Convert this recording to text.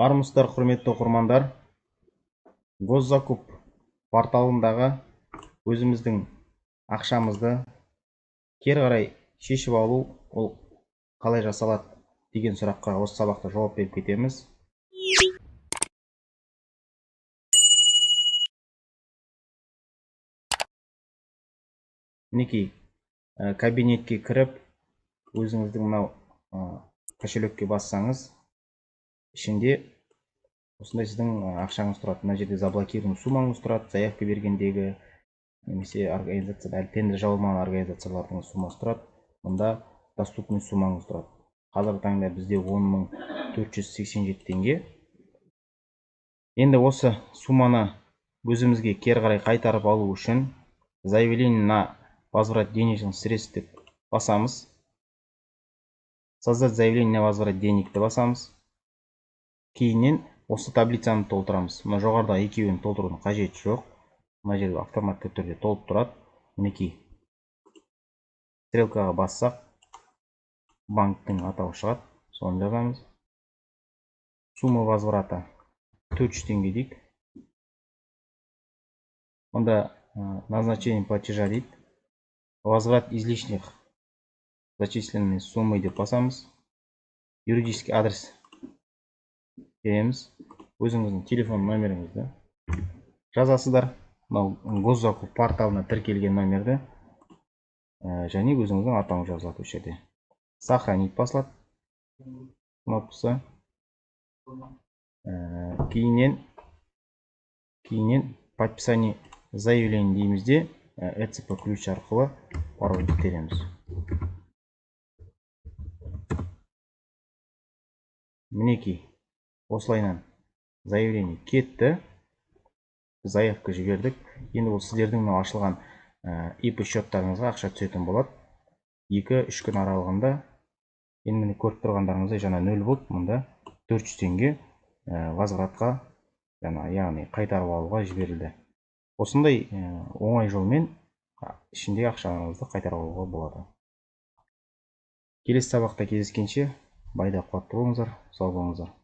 Армысыздар, құрметті оқырмандар. Госзакуп порталындағы өзіміздің ақшамызды кері қарай шешіп алу ол қалай жасалады деген сұраққа осы сабақта жауап беріп кетеміз. Мінекей, кабинетке кіріп, өзіңіздің мынау кошелекке бассаңыз, ішінде осындай сіздің ақшаңыз тұрады. Мына жерде заблокирован суммаңыз тұрады, заявка бергендегі немесе организацияда әлі тендер жабылмаған организациялардың суммасы тұрады. Мұнда доступный суммаңыз тұрады. Қазіргі таңда бізде 10.487 теңге. Енді осы сумманы өзімізге кері қарай қайтарып алу үшін заявление на возврат денежных средств деп басамыз. Создать заявление на возврат денег деп басамыз. Кейіннен осы таблицаны толтырамыз. Мына жоғарыда екеуін толтырудың қажеті жоқ. Мына жерде автоматты түрде толып тұрады. Мінекей, стрелкаға бассақ, банктың атауы шығады. Соны жазамыз. Сумма возврата 400 теңге дейік. Онда назначение платежа дейді. Возврат излишних зачисленной суммы деп басамыз. Юридический адрес береміз. Өзіңіздің телефон номеріңізді жазасыздар. Госзакуп порталына тіркелген номерді және өзіңіздің атауыңыз жазылады осы жерде. Сохранить басылады кнопкасы. Кейіннен подписание заявление дейміз де ECP ключ арқылы парольді тереміз. Мінекей, осылайынан заявление кетті. Заявка жібердік. Енді ол сіздердің ашылған ИП счеттарыңызға ақша түсетін болады. 2-3 күн аралығында. Енді міне көріп тұрғандарыңыздай жаңа 0 болды. Мұнда 400 теңге возвратқа, яғни қайтарып алуға жіберілді. Осындай оңай жолмен ішіндегі ақшаңызды қайтарып алуға болады. Келесі сабақта кездескенше, байда қуатты болыңыздар, сау болыңыздар.